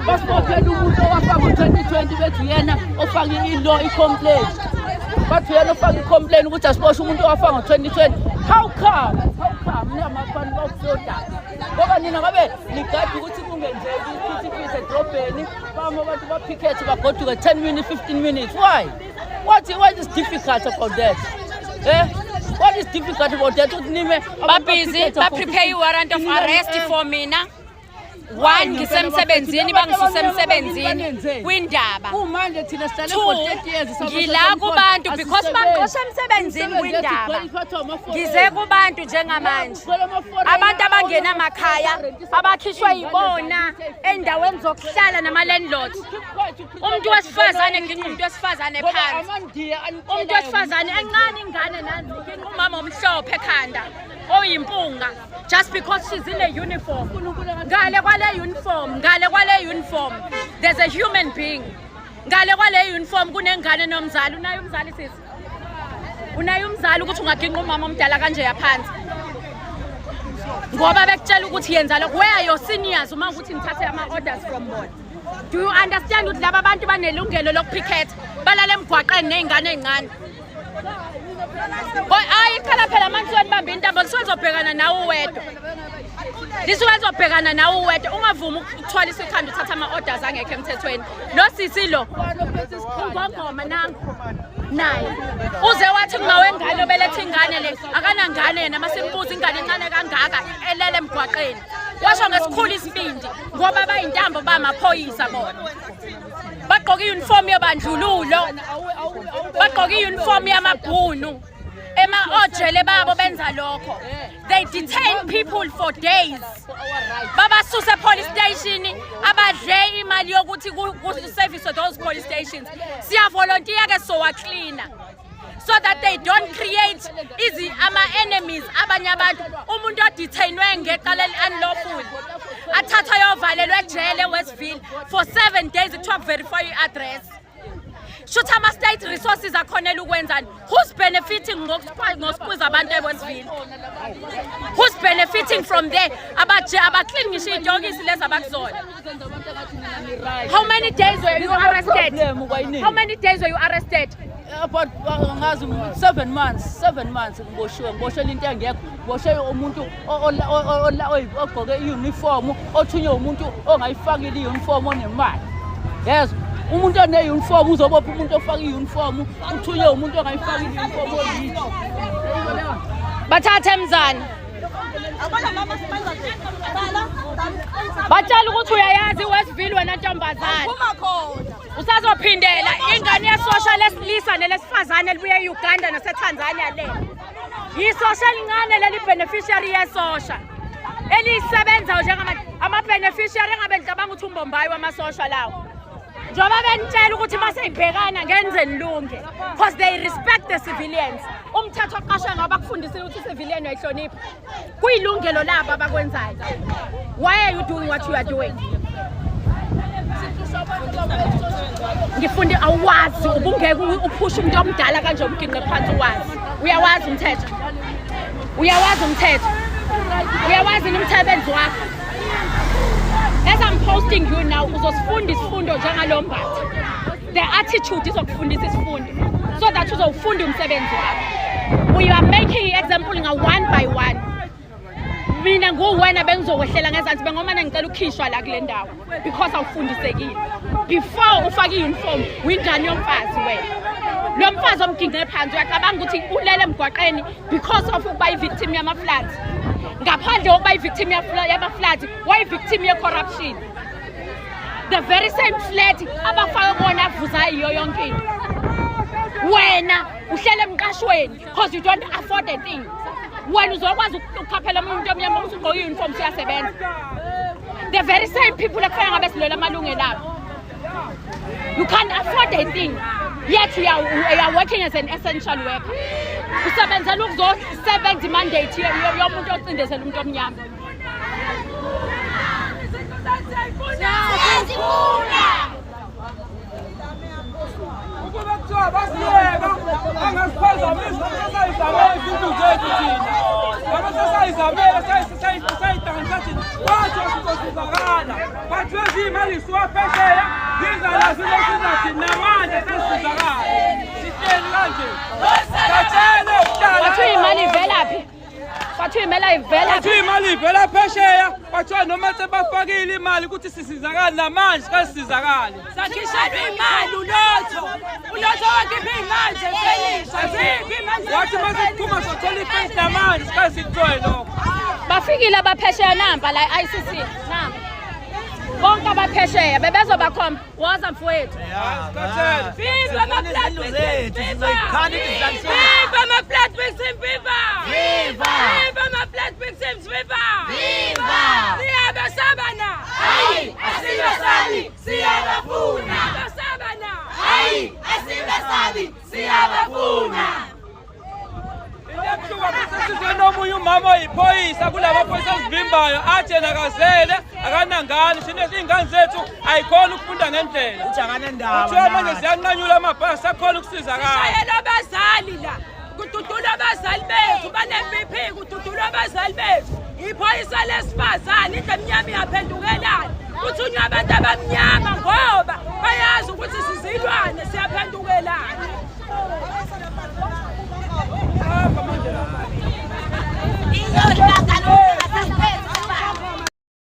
Basibophela umuntu owafaka ngo-2020 bethi yena ofake i-law i-complaint. Bathi yena ofake i-complaint ukuthi asiboshwe umuntu owafaka ngo-2020. How come? Mina mafana bakusoda. Ngoba nina ngabe nigadi ukuthi kungenzeki iphithiphithi edrobheni bama abantu bapikethe bagoduke 10 minutes, 15 minutes. Why? What is difficult about that? What is difficult about that? Babhizi, ba-prepare i-warrant of arrest for mina. One, ngisemsebenzini bangisuse emsebenzini kwindaba. Two, ngila kubantu because bangixosha emsebenzini kwindaba. Ngize kubantu njengamanje. Abantu abangena emakhaya abakhishwa yibona endaweni zokuhlala nama landlords. Umuntu wesifazane nginqa umuntu wesifazane phansi. Umuntu wesifazane encane ingane nanzi nginqa umama omhlophe ekhanda. Oyimpunga just because she's in a uniform. Ngale kwale uniform there's a human being. Ngale kwale uniform kunengane nomzali. Unayo umzali sisi? Unayo umzali ukuthi ungaginqa umama omdala kanje yaphansi? Ngoba bekutshela ukuthi yenza lokho. Where are your seniors uma ukuthi ngithathe ama orders from board? Do you understand ukuthi laba bantu banelungelo lokupicket balala emgwaqeni nezingane ezincane? Hayi khala phela manje wabamba intambo lisizobhekana nawe wedwa. Lisizobhekana nawe wedwa ungavumi ukuthwala isikhanda uthatha ama orders angekho emthethweni. Lo sisi lo ungongoma nangu naye uze wathi uma wengane obelethe ingane le akana ngane yena masimbuza ingane encane kangaka elele emgwaqeni. Washo ngesikhulu isibindi ngoba bayintambo bamaphoyisa bona. Bagqoka i-uniform yabandlululo. Bagqoka i-uniform yamabhunu. Ema-ojele babo benza lokho. They detain people for days. Babasuse police station abadle imali yokuthi ku-service those police stations. Siya volunteer ke so cleaner. So that they don't create ama-enemies abanye abantu. Umuntu odetainwe ngecala unlawful athatha yovalelwe ejele Westville for 7 days to verify i-address. Should ama state resources akhonela ukwenzani? Who's benefiting ngosikuza abantu eWestville? Who's benefiting from there? Abaclean ngisho idogisi leza bakuzona. How many days were you arrested? How many days were you arrested? About 7 months. 7 months ngiboshelwe into engekho. Ngiboshelwe umuntu ogqoke i-uniform othunywe umuntu ongayifakile i-uniform onemali. Yes. Umuntu one-uniform uzobopha umuntu ofaka i-uniform uthunywe umuntu ongayifakile i-uniform oyini. Bathathe emzani. Batshela ukuthi uyayazi iWestville wena ntombazana. Usazophindela ingane ye-social esilisa nelesifazane elibuye e-Uganda naseTanzania le. Yi-social ingane leli beneficiary ye-social. Elisebenza ama-beneficiary engabe ngicabanga ukuthi umbombayi wama-social lawo. Njoba benitshela ukuthi maseyibhekana ngenzeni lunge because they respect the civilians. Umthetho oqashwe ngaba kufundisile ukuthi civilian uyayihlonipha. Kuyilungelo labo abakwenzayo. Why are you doing what you are doing? Ngifunde awazi ubungeke uphusha umuntu omdala kanje umginqe phansi uwazi. Uyawazi umthetho. Uyawazi umthetho. Uyawazi umsebenzi wakho. As I'm posting you now, uzosifunda isifundo njengalombatha. The attitude izokufundisa isifundo so that uzofunda umsebenzi wakho. We are making example nga one by one. Mina nguwena bengizokwehlela ngezansi bengomana ngicela ukukhishwa la kule ndawo because awufundisekile. Before ufake i-uniform, uyingane yomfazi wena. Lo mfazi omginqe phansi uyacabanga ukuthi ulele emgwaqeni because of ukuba i-victim yama-floods. Ngaphandle kokuba i-victim yama-floods, wayi-victim ye-corruption. The very same flat abafaka kona avuza iyo yonke into. Wena uhlele emqashweni because you don't afford a thing. Wena uzokwazi ukukhaphela umuntu omnyama usugqoka i-uniform siyasebenza. The very same people ekufana ngabe silola amalungelo abo. You can't afford a thing. Yet you are working as an essential worker. Usebenzela ukuzosebenza mandate yomuntu ocindezela umuntu omnyama. Kwathi sizosizakala. Bathi wezimali siwaphesheya, ngingala sizokuzathi namanje sesizakala. Sitsheni kanje. Sicela ukuhlala. Bathiwa imali ivela phi? Bathiwa imali ivela phi? Bathiwa imali ivela phesheya. Bathiwa noma sebafakile imali ukuthi sisizakala namanje kasizakala. Sakhishelwe imali ulotho. Ulotho wakhipha imali zefelisha. Ziphi imali? Wathi masiphuma sithola ifence namanje sikasithoye lokho. Bafikile abaphesheya namba la ICC namba. Bonke abaphesheya bebezobakhomba woza mfowethu. Viva ama-flat victims! Viva ama-flat victims! Viva! Viva ama-flat victims! Viva! Siyabasaba na! Hayi! Asibasabi! Siyabafuna! Siyabasaba na! Hayi! Asibasabi! Siyabafuna! Nomunye umama oyiphoyisa kulabo phoyisa ezivimbayo athi yena kazele akanangane thina izingane zethu ayikhona ukufunda ngendlela kuthiwa manje siyanqanyula amabhasi akhona ukusizakala Shayela abazali la kududula abazali bethu bane-BP kududula abazali bethu iphoyisa lesifazane into emnyama iyaphendukelana kuthunywa abantu abamnyama ngoba